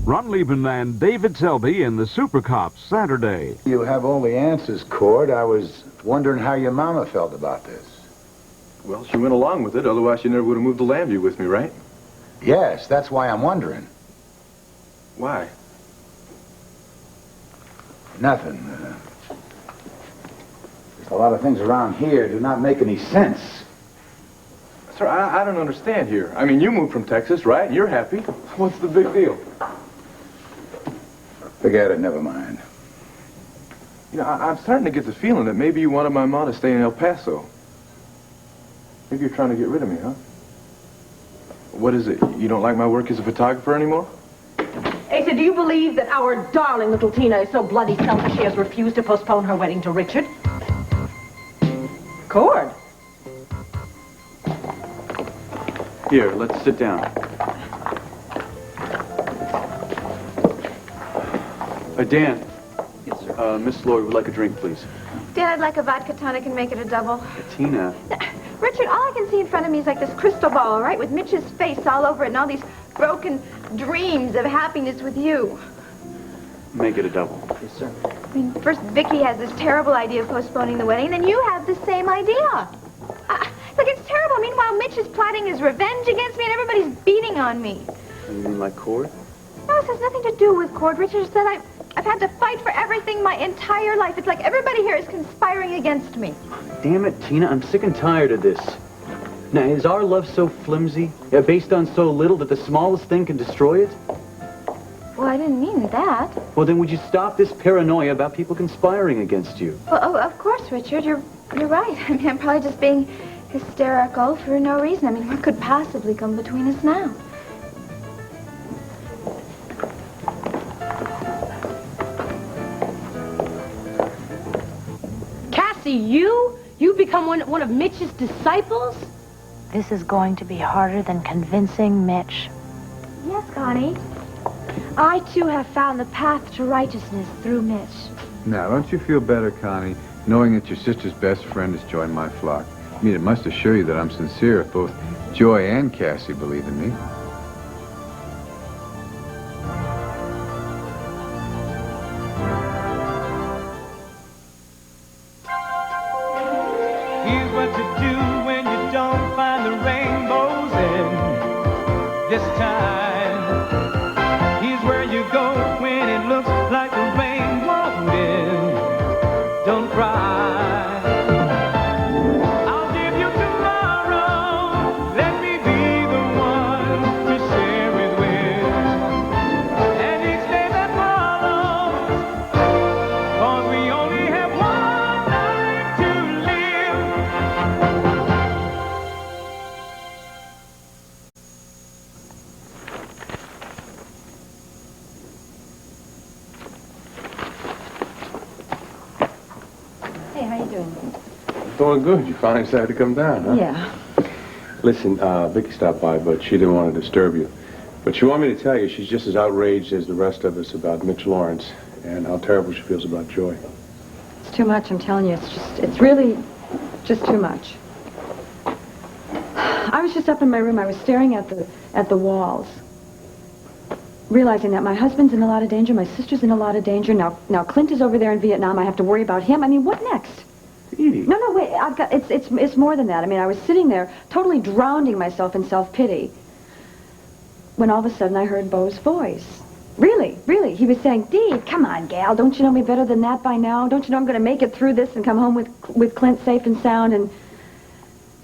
Ron Liebman and David Selby in the Super Cops, Saturday. You have all the answers, Cord. I was wondering how your mama felt about this. Well, she went along with it. Otherwise, she never would have moved to Llanview with me, right? Yes, that's why I'm wondering. Why? Nothing. Just a lot of things around here do not make any sense. Sir, I don't understand here. I mean, you moved from Texas, right? You're happy. What's the big deal? Forget it, never mind. You know, I'm starting to get the feeling that maybe you wanted my mom to stay in El Paso. Maybe you're trying to get rid of me, huh? What is it? You don't like my work as a photographer anymore? Asa, do you believe that our darling little Tina is so bloody selfish she has refused to postpone her wedding to Richard? Cord. Here, let's sit down. Dan. Yes, sir. Miss Lloyd would like a drink, please. Dan, I'd like a vodka tonic and make it a double. Tina. Richard, all I can see in front of me is like this crystal ball, all right, with Mitch's face all over it and all these broken dreams of happiness with you. Make it a double. Yes, sir. I mean, first Vicky has this terrible idea of postponing the wedding, and then you have the same idea. Look, it's terrible. Meanwhile, Mitch is plotting his revenge against me, and everybody's beating on me. You mean like Cord? No, this has nothing to do with Cord. Richard said I've had to fight for everything my entire life. It's like everybody here is conspiring against me. Damn it, Tina, I'm sick and tired of this. Now, is our love so flimsy, based on so little that the smallest thing can destroy it? Well, I didn't mean that. Well, then would you stop this paranoia about people conspiring against you? Well, oh, of course, Richard. You're right. I mean, I'm probably just being hysterical for no reason. I mean, what could possibly come between us now? Cassie, you become one of Mitch's disciples? This is going to be harder than convincing Mitch. Yes, Connie. I, too, have found the path to righteousness through Mitch. Now, don't you feel better, Connie, knowing that your sister's best friend has joined my flock? I mean, it must assure you that I'm sincere if both Joy and Cassie believe in me. Here's what to do when you don't find the rainbows in this time. Here's where you go when it looks like the rain won't end. Don't cry. I'll give you tomorrow. Let me be the one to share it with. And each day that follows, 'cause we only have one life to live. Hey, how you doing? Doing good. You finally decided to come down, huh? Yeah. Listen, Vicky stopped by, but she didn't want to disturb you. But she wanted me to tell you she's just as outraged as the rest of us about Mitch Laurence and how terrible she feels about Joy. It's too much, I'm telling you. It's really just too much. I was just up in my room. I was staring at the walls, realizing that my husband's in a lot of danger, my sister's in a lot of danger. Now Clint is over there in Vietnam. I have to worry about him. I mean, what next? Edie. No, wait. It's more than that. I mean, I was sitting there totally drowning myself in self-pity when all of a sudden I heard Beau's voice. Really. He was saying, Dee, come on, gal. Don't you know me better than that by now? Don't you know I'm going to make it through this and come home with Clint safe and sound?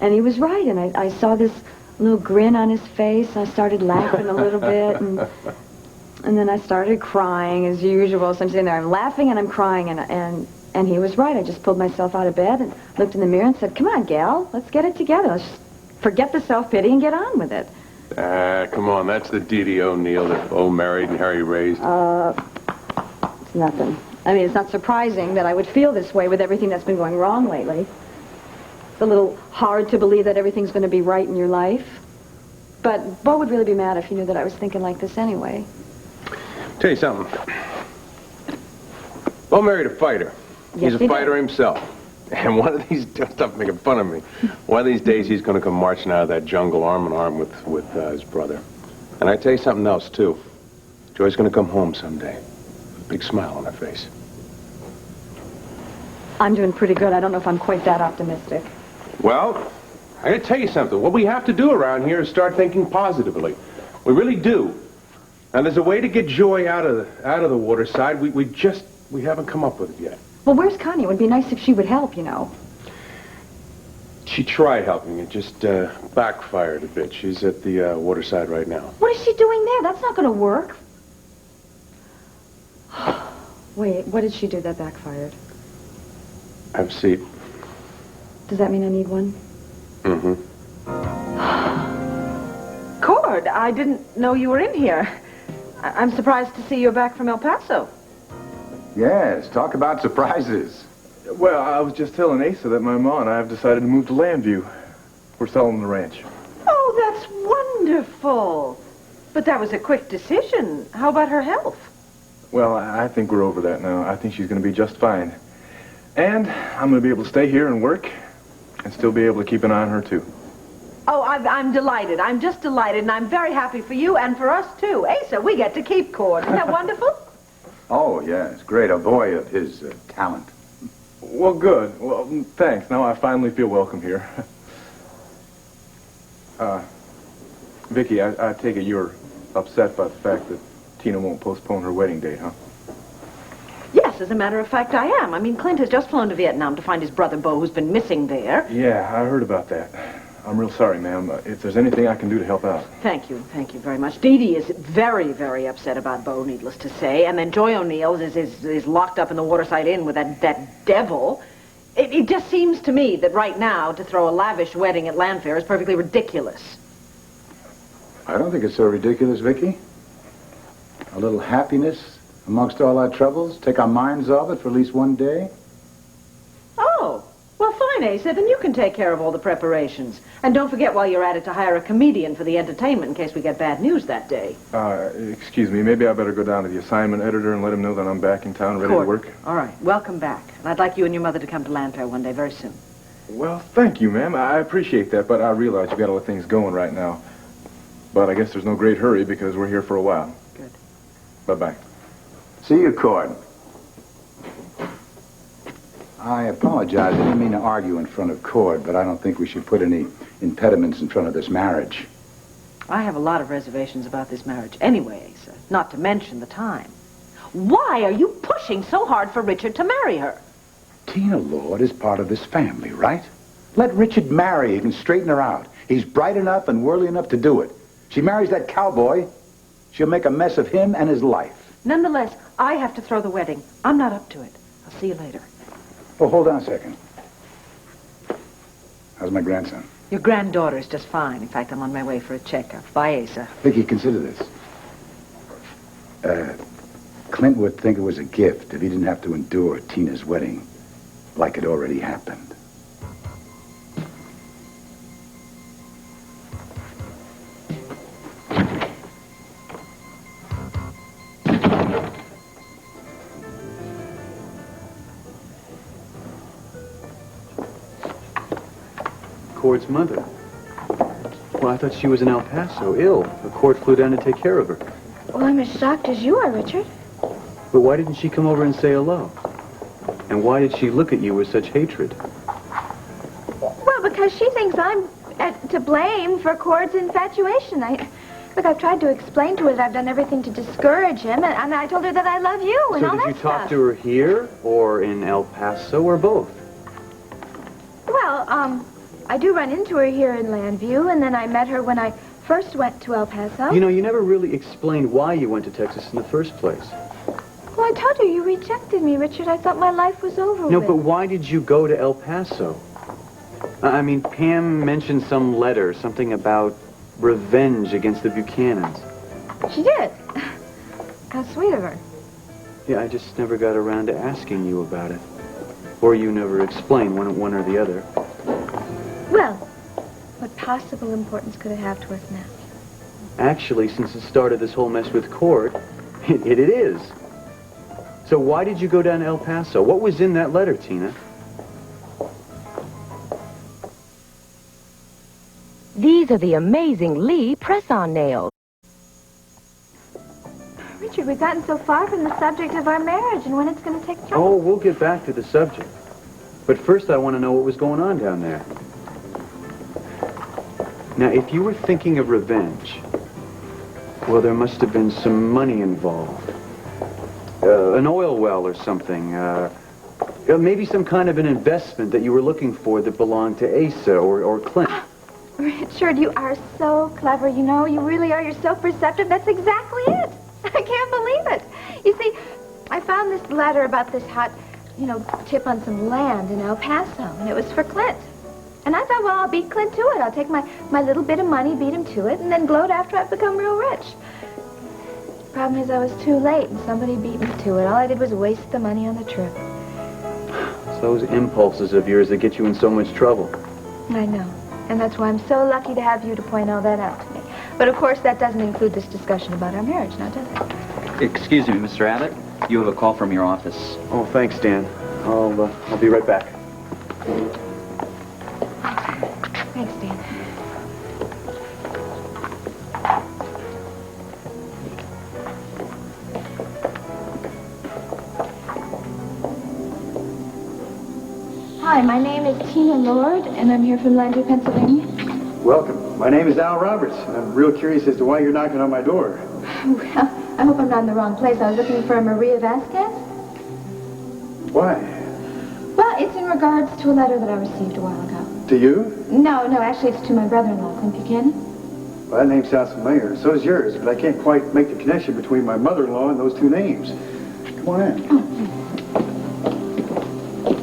And he was right. And I saw this little grin on his face. I started laughing a little bit. And then I started crying as usual. So I'm sitting there, I'm laughing and I'm crying. And he was right. I just pulled myself out of bed and looked in the mirror and said, come on, gal. Let's get it together. Let's just forget the self-pity and get on with it. Come on, that's the Dee O'Neill that Beau married and Harry raised. It's nothing. I mean, it's not surprising that I would feel this way with everything that's been going wrong lately. It's a little hard to believe that everything's going to be right in your life. But Beau would really be mad if he knew that I was thinking like this anyway. Tell you something. Beau married a fighter. Yes, He's a fighter himself. And one of these, stop making fun of me. One of these days he's going to come marching out of that jungle arm in arm with his brother. And I tell you something else, too. Joy's gonna come home someday. With a big smile on her face. I'm doing pretty good. I don't know if I'm quite that optimistic. Well, I gotta tell you something. What we have to do around here is start thinking positively. We really do. Now, there's a way to get Joy out of the water side. We haven't come up with it yet. Well, where's Connie? It would be nice if she would help, you know. She tried helping. It just backfired a bit. She's at the waterside right now. What is she doing there? That's not going to work. Wait, what did she do that backfired? Have a seat. Does that mean I need one? Mm-hmm. Cord, I didn't know you were in here. I'm surprised to see you're back from El Paso. Yes, talk about surprises. Well, I was just telling Asa that my ma and I have decided to move to Llanview. We're selling the ranch. Oh, that's wonderful. But that was a quick decision. How about her health? Well, I think we're over that now. I think she's going to be just fine. And I'm going to be able to stay here and work and still be able to keep an eye on her, too. Oh, I'm delighted. I'm just delighted, and I'm very happy for you and for us, too. Asa, we get to keep Cord. Isn't that wonderful? Oh, yes, great. A boy of his talent. Well, good. Well, thanks. Now I finally feel welcome here. Vicky, I take it you're upset by the fact that Tina won't postpone her wedding date, huh? Yes, as a matter of fact, I am. I mean, Clint has just flown to Vietnam to find his brother Bo, who's been missing there. Yeah, I heard about that. I'm real sorry, ma'am. If there's anything I can do to help out. Thank you very much. Dee Dee is very, very upset about Bo, needless to say. And then Joy O'Neill's is locked up in the Waterside Inn with that devil. It just seems to me that right now, to throw a lavish wedding at Llanview is perfectly ridiculous. I don't think it's so ridiculous, Vicky. A little happiness amongst all our troubles. Take our minds off it for at least one day. Oh, well, fine, Asa. Then you can take care of all the preparations. And don't forget while you're at it to hire a comedian for the entertainment in case we get bad news that day. Excuse me. Maybe I better go down to the assignment editor and let him know that I'm back in town ready to work. All right. Welcome back. And I'd like you and your mother to come to Llanview one day very soon. Well, thank you, ma'am. I appreciate that, but I realize you've got to let things going right now. But I guess there's no great hurry because we're here for a while. Good. Bye-bye. See you, Cord. I apologize. I didn't mean to argue in front of Cord, but I don't think we should put any impediments in front of this marriage. I have a lot of reservations about this marriage anyway, Asa. Not to mention the time. Why are you pushing so hard for Richard to marry her? Tina Lord is part of this family, right? Let Richard marry. He can straighten her out. He's bright enough and worldly enough to do it. She marries that cowboy, she'll make a mess of him and his life. Nonetheless, I have to throw the wedding. I'm not up to it. I'll see you later. Oh, hold on a second. How's my grandson? Your granddaughter's just fine. In fact, I'm on my way for a checkup. Bye, Asa. Vicky, consider this. Clint would think it was a gift if he didn't have to endure Tina's wedding like it already happened. Cord's mother. Well, I thought she was in El Paso, ill. The Cord flew down to take care of her. Well, I'm as shocked as you are, Richard. But why didn't she come over and say hello? And why did she look at you with such hatred? Well, because she thinks I'm to blame for Cord's infatuation. Look, I've tried to explain to her that I've done everything to discourage him, and I told her that I love you and all that stuff. So did you talk to her here, or in El Paso, or both? Well, I do run into her here in Llanview, and then I met her when I first went to El Paso. You know, you never really explained why you went to Texas in the first place. Well, I told you rejected me, Richard. I thought my life was over No, with. but why did you go to El Paso? I mean, Pam mentioned some letter, something about revenge against the Buchanans. She did. How sweet of her. Yeah, I just never got around to asking you about it. Or you never explained one or the other. Well, what possible importance could it have to us now? Actually, since it started this whole mess with Cord, it is. So why did you go down to El Paso? What was in that letter, Tina? These are the amazing Lee press-on nails. Richard, we've gotten so far from the subject of our marriage and when it's going to take place. Oh, we'll get back to the subject. But first I want to know what was going on down there. Now, if you were thinking of revenge, well, there must have been some money involved. An oil well or something. Maybe some kind of an investment that you were looking for that belonged to Asa or Clint. Richard, you are so clever, you know. You really are. You're so perceptive. That's exactly it. I can't believe it. You see, I found this letter about this hot, tip on some land in El Paso, and it was for Clint. And I thought, well, I'll beat Clint to it. I'll take my little bit of money, beat him to it, and then gloat after I've become real rich. Problem is I was too late, and somebody beat me to it. All I did was waste the money on the trip. It's those impulses of yours that get you in so much trouble. I know. And that's why I'm so lucky to have you to point all that out to me. But, of course, that doesn't include this discussion about our marriage, now does it? Excuse me, Mr. Abbott. You have a call from your office. Oh, thanks, Dan. I'll be right back. Thanks, Dan. Hi, my name is Tina Lord, and I'm here from Llanview, Pennsylvania. Welcome. My name is Al Roberts, and I'm real curious as to why you're knocking on my door. Well, I hope I'm not in the wrong place. I was looking for Maria Vasquez. Why? Well, it's in regards to a letter that I received a while ago. To you? No, actually, it's to my brother-in-law, Clint Buchanan. Well, that name sounds familiar. So is yours, but I can't quite make the connection between my mother-in-law and those two names. Come on in. Oh.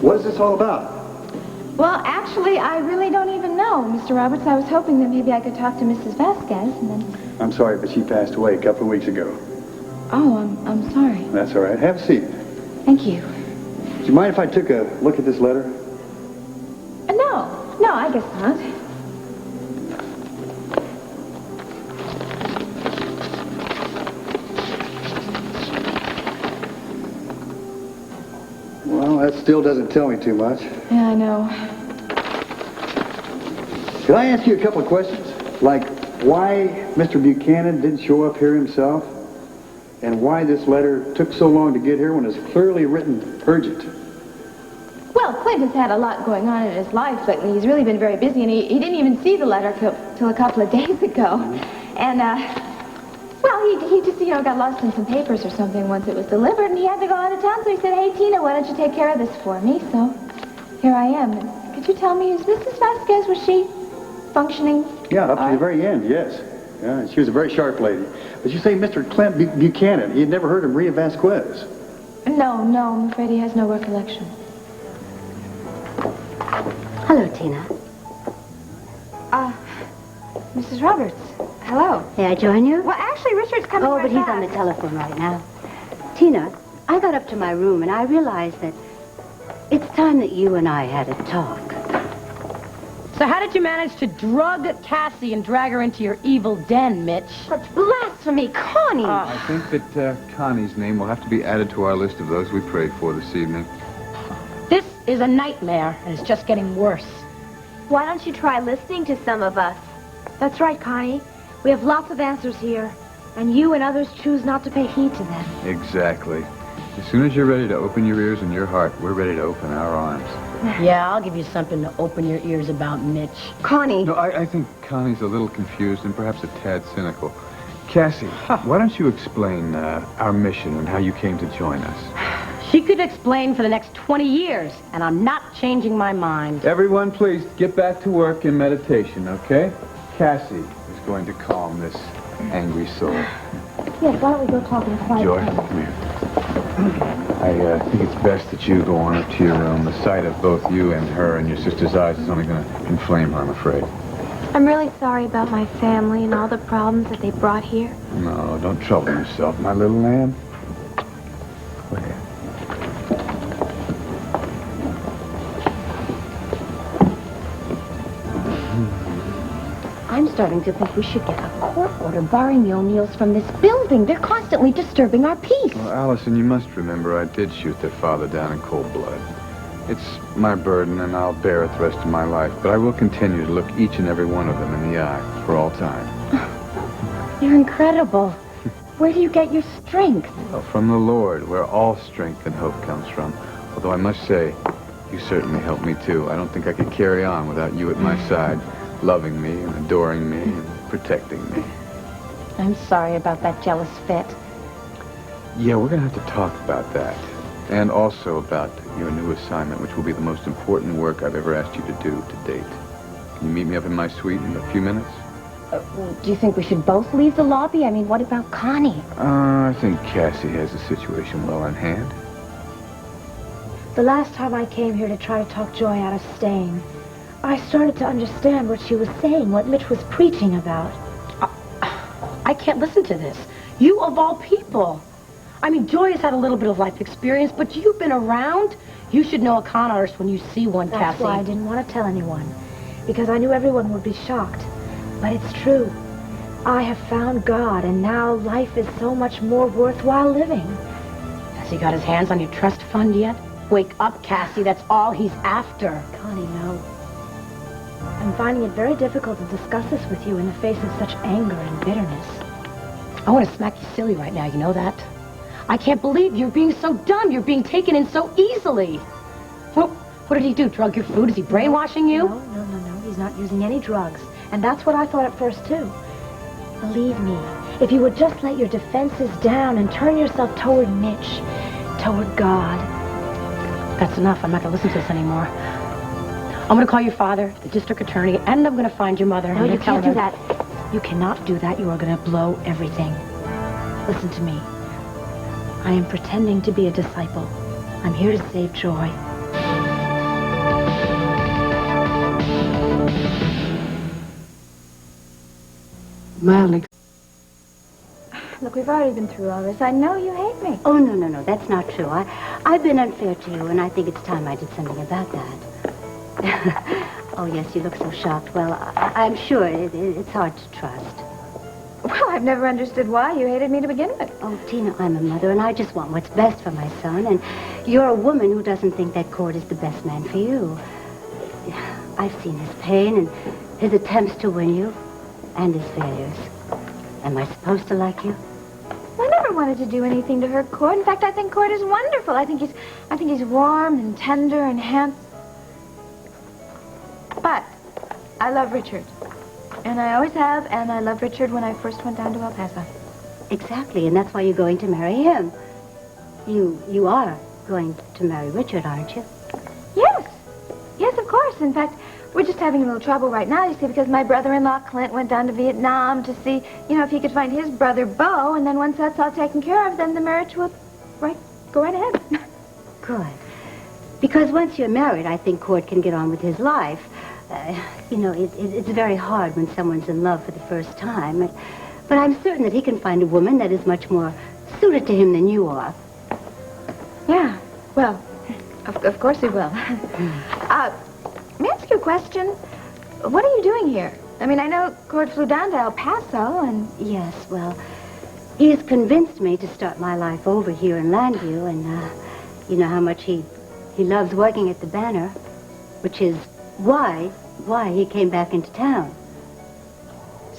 What is this all about? Well, actually, I really don't even know, Mr. Roberts. I was hoping that maybe I could talk to Mrs. Vasquez, and then... I'm sorry, but she passed away a couple of weeks ago. Oh, I'm sorry. That's all right. Have a seat. Thank you. Do you mind if I took a look at this letter? No, I guess not. Well, that still doesn't tell me too much. Yeah, I know. Could I ask you a couple of questions? Like, why Mr. Buchanan didn't show up here himself? And why this letter took so long to get here when it's clearly written urgent? Well, Clint has had a lot going on in his life lately. He's really been very busy, and he didn't even see the letter till a couple of days ago. And, well, he just, got lost in some papers or something once it was delivered, and he had to go out of town, so he said, hey, Tina, why don't you take care of this for me? So, here I am. And could you tell me, is Mrs. Vasquez, was she functioning? Yeah, up to the very end, yes. Yeah, she was a very sharp lady. But you say Mr. Clint Buchanan. He had never heard of Maria Vasquez. No, I'm afraid he has no recollection. Hello, Tina. Mrs. Roberts, hello. May I join you? Well, actually, Richard's coming but right he's back. on the telephone right now. Tina, I got up to my room and I realized that it's time that you and I had a talk. So how did you manage to drug Cassie and drag her into your evil den, Mitch? Such blasphemy, Connie! I think that Connie's name will have to be added to our list of those we prayed for this evening. This is a nightmare, and it's just getting worse. Why don't you try listening to some of us? That's right, Connie. We have lots of answers here, and you and others choose not to pay heed to them. Exactly. As soon as you're ready to open your ears and your heart, we're ready to open our arms. Yeah, I'll give you something to open your ears about, Mitch. Connie. No, I think Connie's a little confused and perhaps a tad cynical. Cassie, why don't you explain our mission and how you came to join us? She could explain for the next 20 years, and I'm not changing my mind. Everyone, please get back to work in meditation, okay? Cassie is going to calm this angry soul. Yes, why don't we go talk in a quiet Joy, place? come here. I think it's best that you go on up to your room. The sight of both you and her and your sister's eyes is only going to inflame her, I'm afraid. I'm really sorry about my family and all the problems that they brought here. No, don't trouble yourself, my little lamb. Go ahead. I'm starting to think we should get a court order barring the O'Neills from this building. They're constantly disturbing our peace. Well, Allison, you must remember I did shoot their father down in cold blood. It's my burden, and I'll bear it the rest of my life, but I will continue to look each and every one of them in the eye for all time. You're incredible. Where do you get your strength? Well, from the Lord, where all strength and hope comes from. Although I must say, you certainly helped me too. I don't think I could carry on without you at my side, loving me and adoring me and protecting me. I'm sorry about that jealous fit. Yeah, we're going to have to talk about that. And also about your new assignment, which will be the most important work I've ever asked you to do to date. Can you meet me up in my suite in a few minutes? Do you think we should both leave the lobby? I mean, what about Connie? I think Cassie has the situation well in hand. The last time I came here to try to talk Joy out of staying, I started to understand what she was saying, what Mitch was preaching about. I can't listen to this. You of all people. I mean, Joy has had a little bit of life experience, but you've been around. You should know a con artist when you see one, That's Cassie. why I didn't want to tell anyone, because I knew everyone would be shocked. But it's true. I have found God, and now life is so much more worthwhile living. Has he got his hands on your trust fund yet? Wake up, Cassie. That's all he's after. Connie, no. I'm finding it very difficult to discuss this with you in the face of such anger and bitterness. I want to smack you silly right now, you know that? I can't believe you're being so dumb. You're being taken in so easily. Well, what did he do? Drug your food? Is he brainwashing you? No. He's not using any drugs. And that's what I thought at first, too. Believe me, if you would just let your defenses down and turn yourself toward Mitch, toward God. That's enough. I'm not going to listen to this anymore. I'm going to call your father, the district attorney, and I'm going to find your mother. No, you can't do that. You cannot do that. You are going to blow everything. Listen to me. I am pretending to be a disciple. I'm here to save Joy. Mildly. Look, we've already been through all this. I know you hate me. Oh, no. That's not true. I've been unfair to you, and I think it's time I did something about that. Oh, yes, you look so shocked. Well, I'm sure it's hard to trust. Well, I've never understood why you hated me to begin with. Oh, Tina, I'm a mother, and I just want what's best for my son. And you're a woman who doesn't think that Cord is the best man for you. I've seen his pain and his attempts to win you, and his failures. Am I supposed to like you? I never wanted to do anything to hurt Cord. In fact, I think Cord is wonderful. I think he's warm and tender and handsome. But I love Richard. And I always have, and I loved Richard when I first went down to El Paso. Exactly, and that's why you're going to marry him. You are going to marry Richard, aren't you? Yes, of course. In fact, we're just having a little trouble right now, you see, because my brother-in-law, Clint, went down to Vietnam to see, if he could find his brother, Beau, and then once that's all taken care of, then the marriage will, go right ahead. Good. Because once you're married, I think Cord can get on with his life. It's very hard when someone's in love for the first time. But I'm certain that he can find a woman that is much more suited to him than you are. Yeah, well, of course he will. May I ask you a question? What are you doing here? I mean, I know Cord flew down to El Paso and... Yes, well, he has convinced me to start my life over here in Llanview, and you know how much he loves working at the Banner, which is why he came back into town.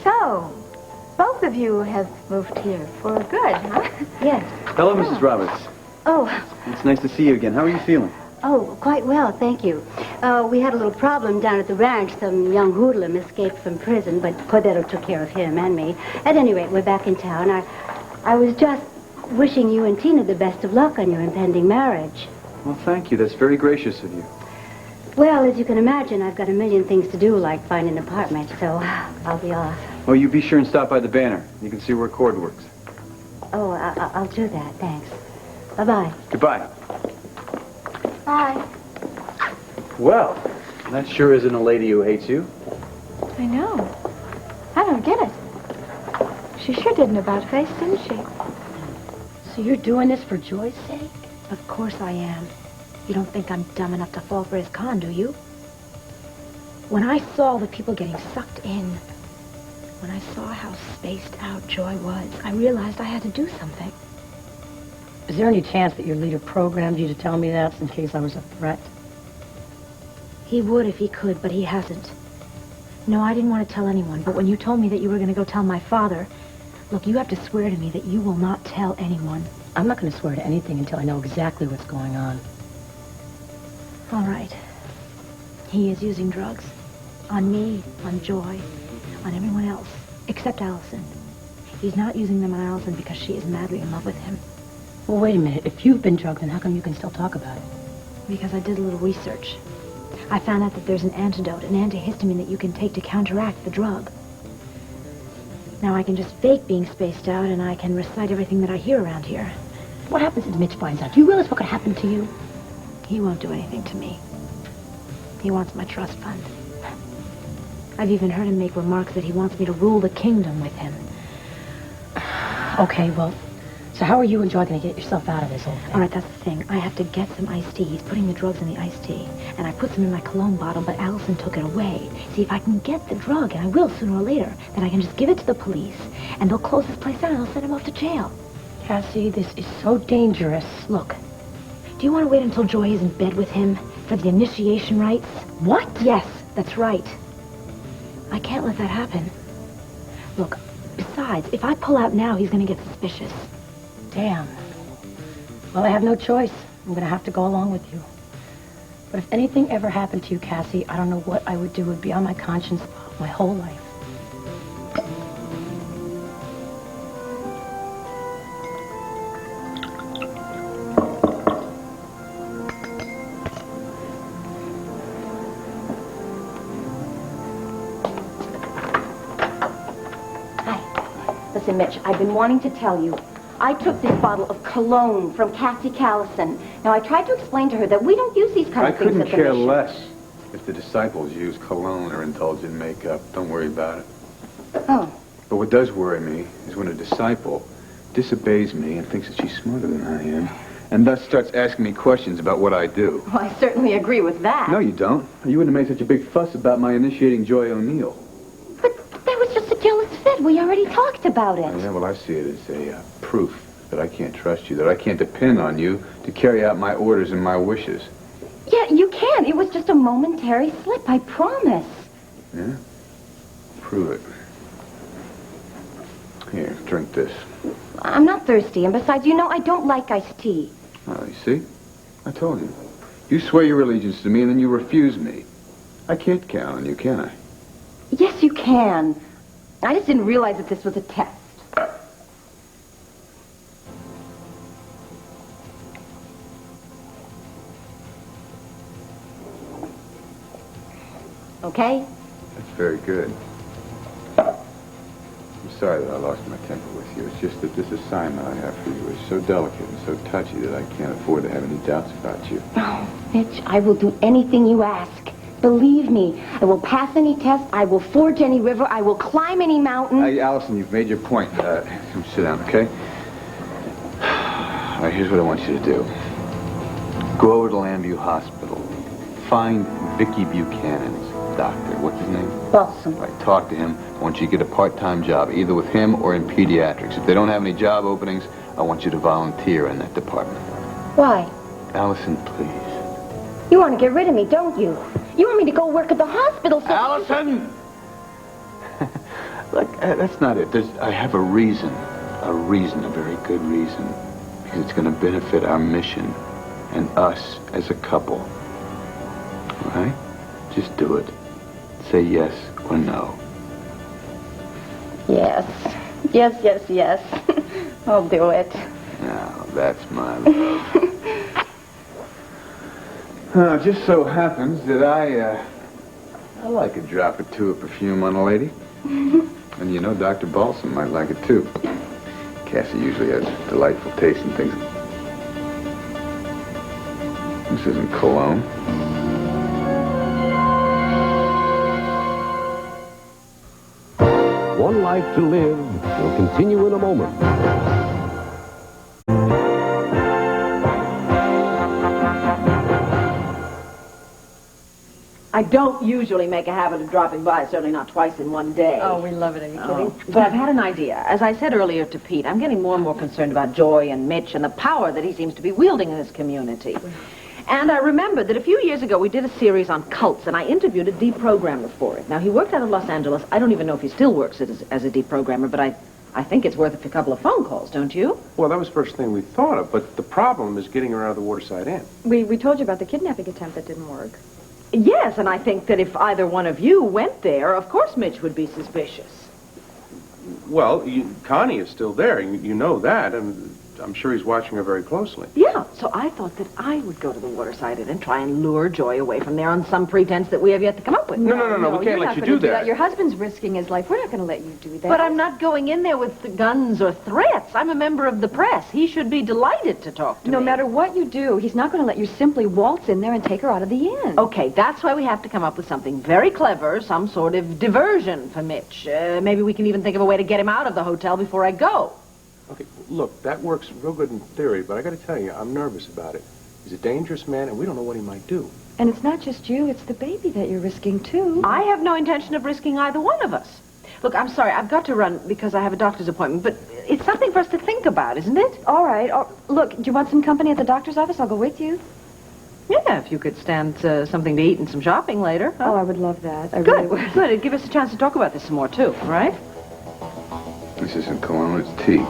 So, both of you have moved here for good, huh? Yes. Hello, Mrs. Roberts. Oh. It's nice to see you again. How are you feeling? Oh, quite well, thank you. We had a little problem down at the ranch. Some young hoodlum escaped from prison, but Cordero took care of him and me. At any rate, we're back in town. I was just wishing you and Tina the best of luck on your impending marriage. Well, thank you. That's very gracious of you. Well, as you can imagine, I've got a million things to do, like find an apartment, so I'll be off. Oh, you be sure and stop by the Banner. You can see where Cord works. Oh, I'll do that, thanks. Bye-bye. Goodbye. Bye. Well, that sure isn't a lady who hates you. I know. I don't get it. She sure did an about-face, didn't she? So you're doing this for Joy's sake? Of course I am. You don't think I'm dumb enough to fall for his con, do you? When I saw the people getting sucked in, when I saw how spaced out Joy was, I realized I had to do something. Is there any chance that your leader programmed you to tell me that in case I was a threat? He would if he could, but he hasn't. No, I didn't want to tell anyone, but when you told me that you were going to go tell my father, Look, you have to swear to me that you will not tell anyone. I'm not going to swear to anything until I know exactly what's going on. All right. He is using drugs. On me, on Joy, on everyone else, except Allison. He's not using them on Allison because she is madly in love with him. Well, wait a minute. If you've been drugged, then how come you can still talk about it? Because I did a little research. I found out that there's an antidote, an antihistamine that you can take to counteract the drug. Now I can just fake being spaced out, and I can recite everything that I hear around here. What happens if Mitch finds out? Do you realize what could happen to you? He won't do anything to me. He wants my trust fund. I've even heard him make remarks that he wants me to rule the kingdom with him. Okay, well, so how are you and Joy going to get yourself out of this whole thing? All right, that's the thing. I have to get some iced tea. He's putting the drugs in the iced tea. And I put some in my cologne bottle, but Allison took it away. See, if I can get the drug, and I will sooner or later, then I can just give it to the police, and they'll close this place down, and they'll send him off to jail. Cassie, this is so dangerous. Look, do you want to wait until Joy is in bed with him for the initiation rites? What? Yes, that's right. I can't let that happen. Look, besides, if I pull out now, he's going to get suspicious. Damn. Well, I have no choice. I'm going to have to go along with you. But if anything ever happened to you, Cassie, I don't know what I would do. It would be on my conscience my whole life. Listen, Mitch, I've been wanting to tell you. I took this bottle of cologne from Cassie Callison. Now, I tried to explain to her that we don't use these kind I of things couldn't at the care mission. less if the disciples use cologne or indulge in makeup. Don't worry about it. Oh. But what does worry me is when a disciple disobeys me and thinks that she's smarter than I am, and thus starts asking me questions about what I do. Well, I certainly agree with that. No, you don't. You wouldn't have made such a big fuss about my initiating Joy O'Neill. But that was just a jealous fit. We already talked about it. Oh, yeah, well, I see it as a proof that I can't trust you, that I can't depend on you to carry out my orders and my wishes. Yeah, you can. It was just a momentary slip, I promise. Yeah? Prove it. Here, drink this. I'm not thirsty, and besides, you know, I don't like iced tea. Oh, you see? I told you. You swear your allegiance to me, and then you refuse me. I can't count on you, can I? Yes, you can. I just didn't realize that this was a test. Okay? That's very good. I'm sorry that I lost my temper with you. It's just that this assignment I have for you is so delicate and so touchy that I can't afford to have any doubts about you. Oh, Mitch, I will do anything you ask. Believe me, I will pass any test, I will forge any river, I will climb any mountain. Hey, Allison, you've made your point. Come sit down, okay? All right, here's what I want you to do. Go over to Llanview Hospital. Find Vicky Buchanan's doctor. What's his name? Balsam. Right, talk to him. I want you to get a part-time job, either with him or in pediatrics. If they don't have any job openings, I want you to volunteer in that department. Why? Allison, please. You want to get rid of me, don't you? You want me to go work at the hospital so... Allison! Look, that's not it. I have a reason, a very good reason, because it's going to benefit our mission and us as a couple. All right? Just do it. Say yes or no. Yes. Yes, yes, yes. I'll do it. Now, that's my love. It just so happens that I like a drop or two of perfume on a lady. And you know, Dr. Balsam might like it too. Cassie usually has delightful taste in things. This isn't cologne. One Life to Live will continue in a moment. I don't usually make a habit of dropping by, certainly not twice in one day. Oh, we love it. Are you kidding? But I've had an idea. As I said earlier to Pete, I'm getting more and more concerned about Joy and Mitch and the power that he seems to be wielding in this community. And I remembered that a few years ago we did a series on cults, and I interviewed a deprogrammer for it. Now, he worked out of Los Angeles. I don't even know if he still works as a deprogrammer, but I I think it's worth a couple of phone calls, don't you? Well, that was the first thing we thought of, but the problem is getting her out of the Waterside Inn. We told you about the kidnapping attempt that didn't work. Yes, and I think that if either one of you went there, of course Mitch would be suspicious. Well, Connie is still there. You know that, and I'm sure he's watching her very closely. Yeah, so I thought that I would go to the Waterside Inn and try and lure Joy away from there on some pretense that we have yet to come up with. No, we can't let you do that. Your husband's risking his life. We're not going to let you do that. But I'm not going in there with the guns or threats. I'm a member of the press. He should be delighted to talk to me. No matter what you do, he's not going to let you simply waltz in there and take her out of the inn. Okay, that's why we have to come up with something very clever, some sort of diversion for Mitch. Maybe we can even think of a way to get him out of the hotel before I go. Okay, look, that works real good in theory, but I got to tell you, I'm nervous about it. He's a dangerous man, and we don't know what he might do. And it's not just you, it's the baby that you're risking, too. I have no intention of risking either one of us. Look, I'm sorry, I've got to run because I have a doctor's appointment, but it's something for us to think about, isn't it? All right. Look, do you want some company at the doctor's office? I'll go with you. Yeah, if you could stand something to eat and some shopping later. Huh? Oh, I would love that. I really would. Good. It'd give us a chance to talk about this some more, too, all right? This isn't cologne, it's tea.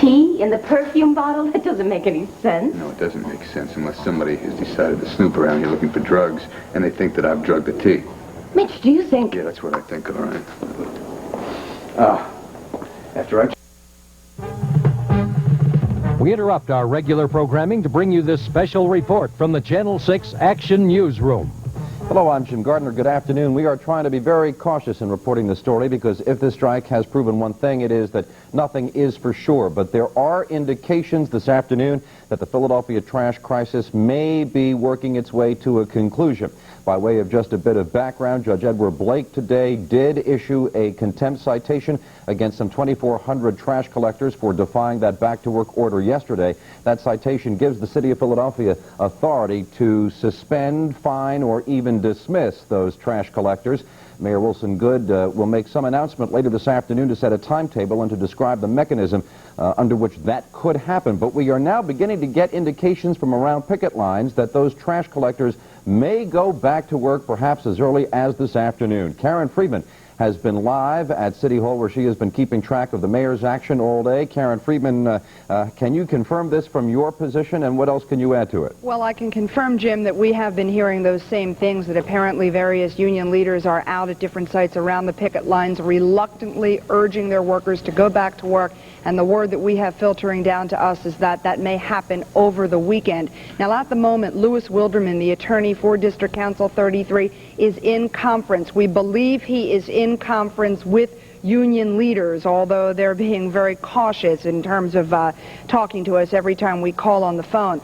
Tea in the perfume bottle? That doesn't make any sense. No, it doesn't make sense unless somebody has decided to snoop around here looking for drugs, and they think that I've drugged the tea. Mitch, do you think... Yeah, that's what I think, all right. After I... We interrupt our regular programming to bring you this special report from the Channel 6 Action Newsroom. Hello, I'm Jim Gardner. Good afternoon. We are trying to be very cautious in reporting the story because if this strike has proven one thing, it is that nothing is for sure. But there are indications this afternoon that the Philadelphia trash crisis may be working its way to a conclusion. By way of just a bit of background, Judge Edward Blake today did issue a contempt citation against some 2,400 trash collectors for defying that back-to-work order yesterday. That citation gives the city of Philadelphia authority to suspend, fine, or even dismiss those trash collectors. Mayor Wilson Goode will make some announcement later this afternoon to set a timetable and to describe the mechanism under which that could happen. But we are now beginning to get indications from around picket lines that those trash collectors may go back to work perhaps as early as this afternoon. Karen Friedman has been live at City Hall where she has been keeping track of the mayor's action all day. Karen Friedman, can you confirm this from your position, and what else can you add to it? Well, I can confirm, Jim, that we have been hearing those same things, that apparently various union leaders are out at different sites around the picket lines reluctantly urging their workers to go back to work. And the word that we have filtering down to us is that that may happen over the weekend. Now, at the moment, Louis Wilderman, the attorney for District Council 33, is in conference. We believe he is in conference with union leaders, although they're being very cautious in terms of talking to us every time we call on the phone.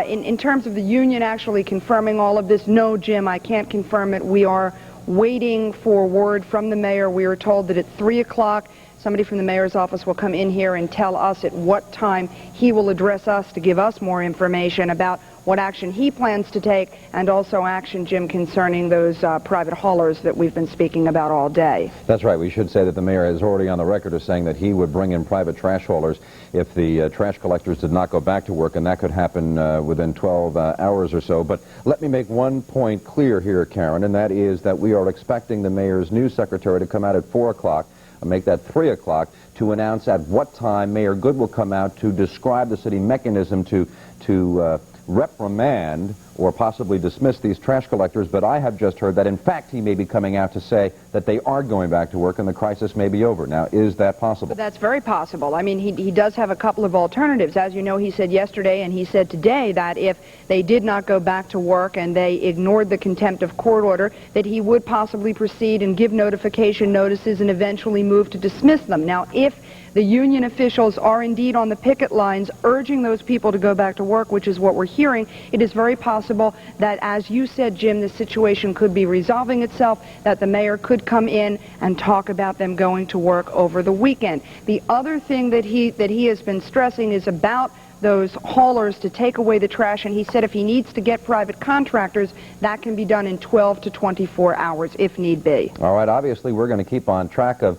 In terms of the union actually confirming all of this, no, Jim, I can't confirm it. We are waiting for word from the mayor. We are told that at 3 o'clock, somebody from the mayor's office will come in here and tell us at what time he will address us to give us more information about what action he plans to take, and also action, Jim, concerning those private haulers that we've been speaking about all day. That's right. We should say that the mayor is already on the record as saying that he would bring in private trash haulers if the trash collectors did not go back to work, and that could happen within 12 hours or so. But let me make one point clear here, Karen, and that is that we are expecting the mayor's news secretary to come out at 4 o'clock, make that 3 o'clock, to announce at what time Mayor Goode will come out to describe the city mechanism to reprimand or possibly dismiss these trash collectors. But I have just heard that, in fact, he may be coming out to say that they are going back to work and the crisis may be over. Now, is that possible? That's very possible. I mean, he does have a couple of alternatives. As you know, he said yesterday and he said today that if they did not go back to work and they ignored the contempt of court order, that he would possibly proceed and give notification notices and eventually move to dismiss them. Now, if the union officials are indeed on the picket lines urging those people to go back to work, which is what we're hearing, it is very possible that, as you said, Jim, the situation could be resolving itself, that the mayor could come in and talk about them going to work over the weekend. The other thing that he has been stressing is about those haulers to take away the trash, and he said if he needs to get private contractors, that can be done in 12 to 24 hours if need be. All right, obviously we're going to keep on track of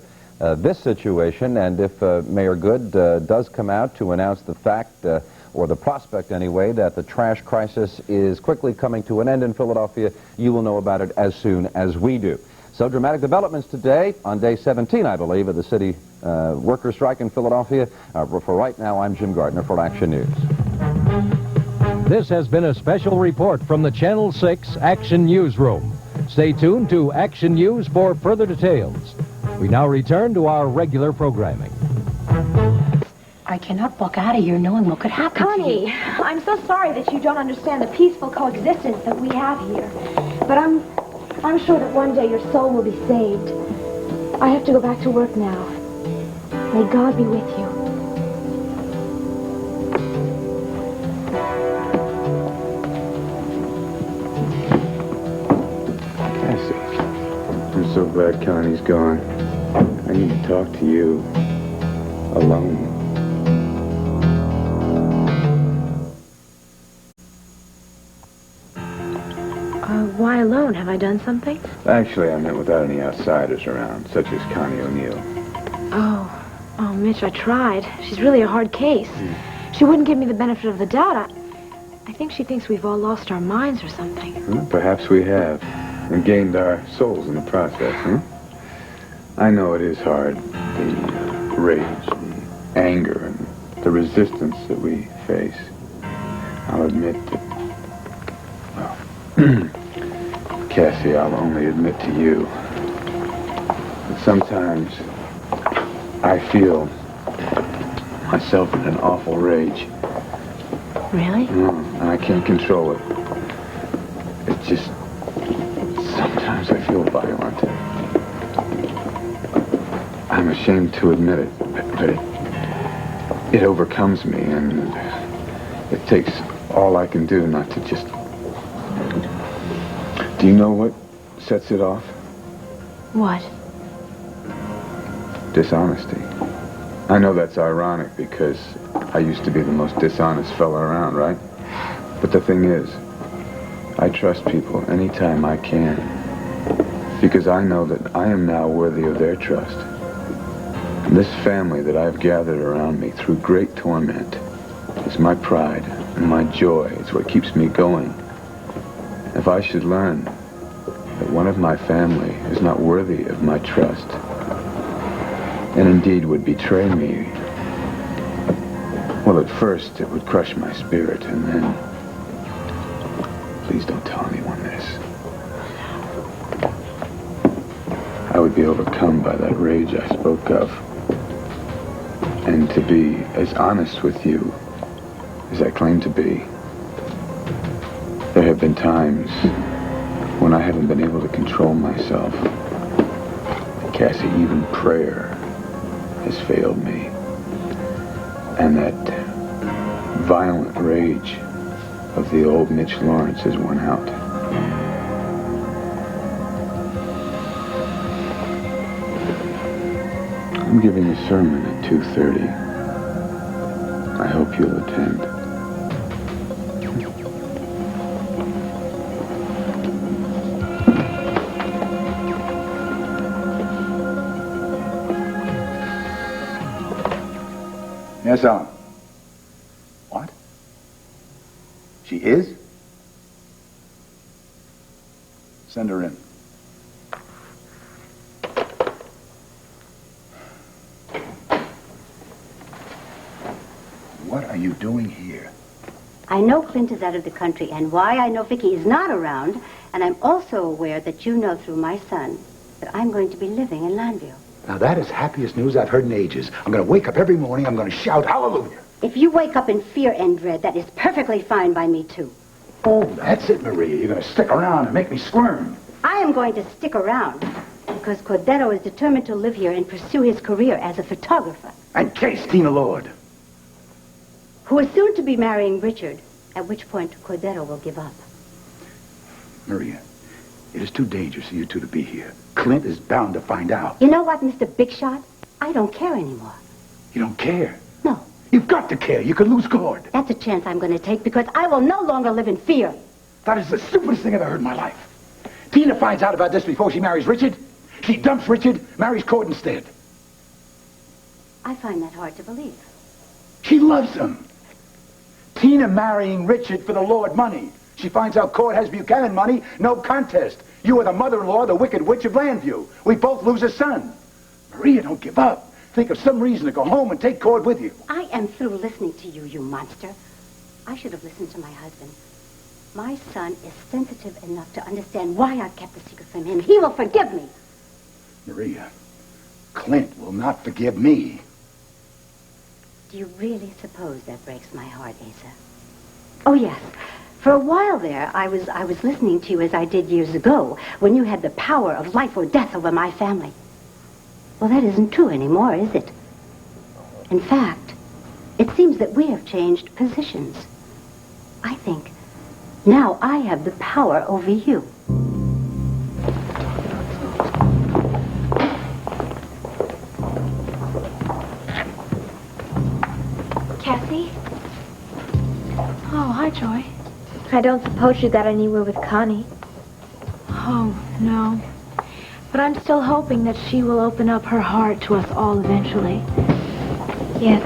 this situation, and if Mayor Goode does come out to announce the fact, or the prospect anyway, that the trash crisis is quickly coming to an end in Philadelphia, you will know about it as soon as we do. So So dramatic developments today on day 17, I believe, of the city worker strike in Philadelphia. For right now, I'm Jim Gardner for Action News. This has been a special report from the Channel 6 Action Newsroom. Stay tuned to Action News for further details. We now return to our regular programming. I cannot walk out of here knowing what could happen to you. Connie, I'm so sorry that you don't understand the peaceful coexistence that we have here. But I'm sure that one day your soul will be saved. I have to go back to work now. May God be with you. Cassie, I'm so glad Connie's gone. I need to talk to you alone. Why alone? Have I done something? Actually, I meant without any outsiders around, such as Connie O'Neill. Oh, Mitch, I tried. She's really a hard case. She wouldn't give me the benefit of the doubt. I think she thinks we've all lost our minds or something. Well, perhaps we have, and gained our souls in the process, I know it is hard, the rage, the anger, and the resistance that we face. I'll admit that, well, Cassie, I'll only admit to you that sometimes I feel myself in an awful rage. Really? And I can't control it. It's just, sometimes I feel violent. I'm ashamed to admit it, but it overcomes me, and it takes all I can do not to just... Do you know what sets it off? What? Dishonesty. I know that's ironic because I used to be the most dishonest fella around, right? But the thing is, I trust people anytime I can because I know that I am now worthy of their trust. And this family that I've gathered around me through great torment is my pride and my joy. It's what keeps me going. If I should learn that one of my family is not worthy of my trust, and indeed would betray me, well, at first it would crush my spirit, and then, please don't tell anyone this, I would be overcome by that rage I spoke of, and to be as honest with you as I claim to be. There have been times when I haven't been able to control myself. Cassie, even prayer has failed me. And that violent rage of the old Mitch Laurence has won out. I'm giving a sermon at 2:30. I hope you'll attend. Yes, Alan. What? She is? Send her in. What are you doing here? I know Clint is out of the country, and why I know Vicky is not around, and I'm also aware that you know through my son that I'm going to be living in Llanview. Now, that is happiest news I've heard in ages. I'm going to wake up every morning, I'm going to shout hallelujah. If you wake up in fear and dread, that is perfectly fine by me, too. Oh, that's it, Maria. You're going to stick around and make me squirm. I am going to stick around because Cordero is determined to live here and pursue his career as a photographer. And case Tina Lord, who is soon to be marrying Richard, at which point Cordero will give up. Maria, it is too dangerous for you two to be here. Clint is bound to find out. You know what, Mr. Big Shot? I don't care anymore. You don't care? No. You've got to care. You could lose Cord. That's a chance I'm going to take because I will no longer live in fear. That is the stupidest thing I've ever heard in my life. Tina finds out about this before she marries Richard. She dumps Richard, marries Cord instead. I find that hard to believe. She loves him. Tina marrying Richard for the Lord money. She finds out Cord has Buchanan money, no contest. You are the mother-in-law, the wicked witch of Llanview. We both lose a son. Maria, don't give up. Think of some reason to go home and take Cord with you. I am through listening to you, you monster. I should have listened to my husband. My son is sensitive enough to understand why I've kept the secret from him. He will forgive me. Maria, Clint will not forgive me. Do you really suppose that breaks my heart, Asa? Oh, yes. For a while there, I was listening to you as I did years ago, when you had the power of life or death over my family. Well, that isn't true anymore, is it? In fact, it seems that we have changed positions. I think now I have the power over you. Cassie? Oh, hi, Joy. I don't suppose you got anywhere with Connie. Oh, no. But I'm still hoping that she will open up her heart to us all eventually. Yes.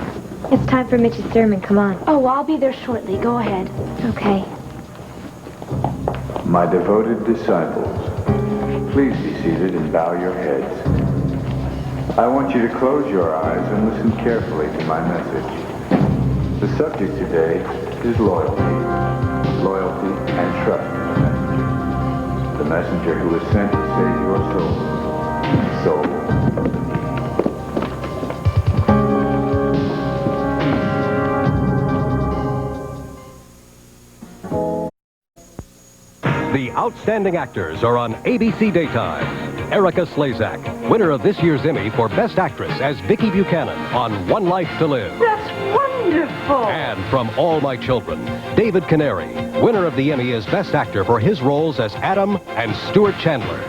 It's time for Mitch's sermon. Come on. Oh, I'll be there shortly. Go ahead. Okay. My devoted disciples, please be seated and bow your heads. I want you to close your eyes and listen carefully to my message. The subject today is loyalty. Loyalty and trust in the messenger. The messenger who is sent to save your soul. The outstanding actors are on ABC Daytime. Erica Slezak, winner of this year's Emmy for Best Actress as Vicki Buchanan on One Life to Live. That's wonderful. And from All My Children, David Canary, winner of the Emmy as Best Actor for his roles as Adam and Stuart Chandler.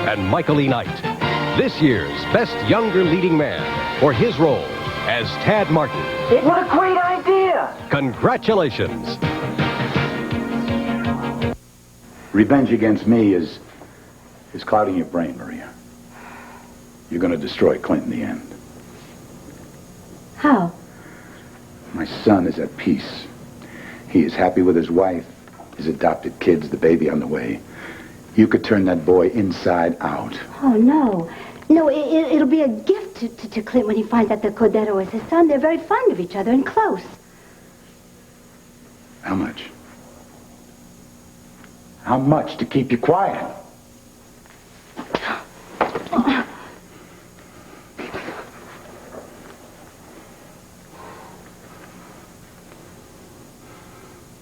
And Michael E. Knight, this year's Best Younger Leading Man for his role as Tad Martin. What a great idea. Congratulations. Revenge against me is clouding your brain, Maria. You're going to destroy Clint in the end. How? My son is at peace. He is happy with his wife, his adopted kids, the baby on the way. You could turn that boy inside out. Oh, no. No, it'll be a gift to Clint when he finds out that Cordero is his son. They're very fond of each other and close. How much? How much to keep you quiet?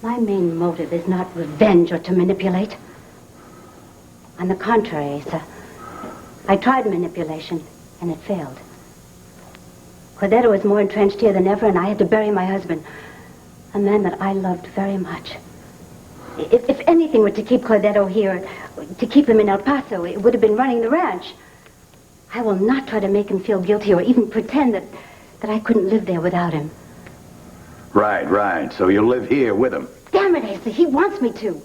My main motive is not revenge or to manipulate. On the contrary, Asa, I tried manipulation, and it failed. Cordero is more entrenched here than ever, and I had to bury my husband, a man that I loved very much. If anything were to keep Cordero here, to keep him in El Paso, it would have been running the ranch. I will not try to make him feel guilty or even pretend that I couldn't live there without him. Right. So you'll live here with him. Damn it, Asa, he wants me to.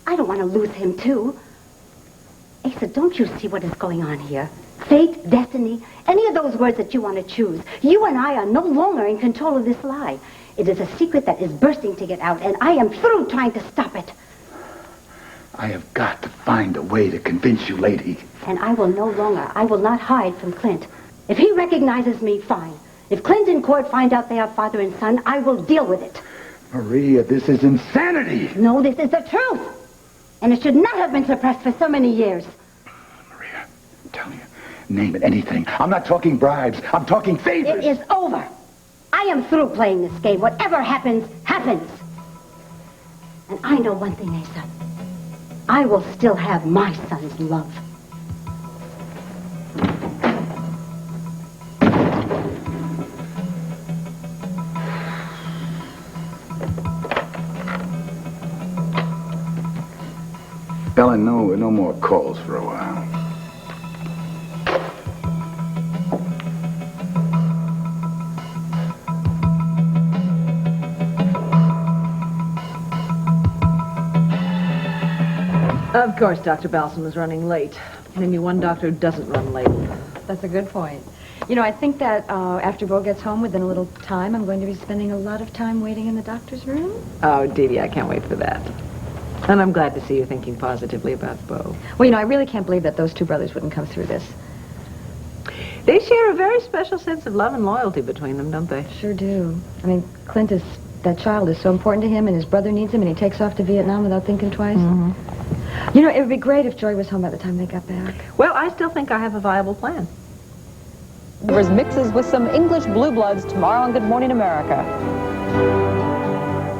I don't want to lose him, too. Asa, don't you see what is going on here? Fate, destiny, any of those words that you want to choose. You and I are no longer in control of this lie. It is a secret that is bursting to get out, and I am through trying to stop it. I have got to find a way to convince you, lady. And I will not hide from Clint. If he recognizes me, fine. If Clint and Cord find out they are father and son, I will deal with it. Maria, this is insanity. No, this is the truth. And it should not have been suppressed for so many years. Maria, I'm telling you, name it, anything. I'm not talking bribes. I'm talking favors. It is over. I am through playing this game. Whatever happens, happens. And I know one thing, Asa. I will still have my son's love. Ellen, no more calls for a while. Of course, Dr. Balsam was running late. Name me one doctor who doesn't run late. That's a good point. You know, I think that after Bo gets home within a little time, I'm going to be spending a lot of time waiting in the doctor's room. Oh, Dee Dee, I can't wait for that. And I'm glad to see you thinking positively about Bo. Well, you know, I really can't believe that those two brothers wouldn't come through this. They share a very special sense of love and loyalty between them, don't they? Sure do. I mean, Clint is, that child is so important to him, and his brother needs him, and he takes off to Vietnam without thinking twice. Mm-hmm. You know, it would be great if Joy was home by the time they got back. Well, I still think I have a viable plan. Mixes with some English blue bloods tomorrow on Good Morning America.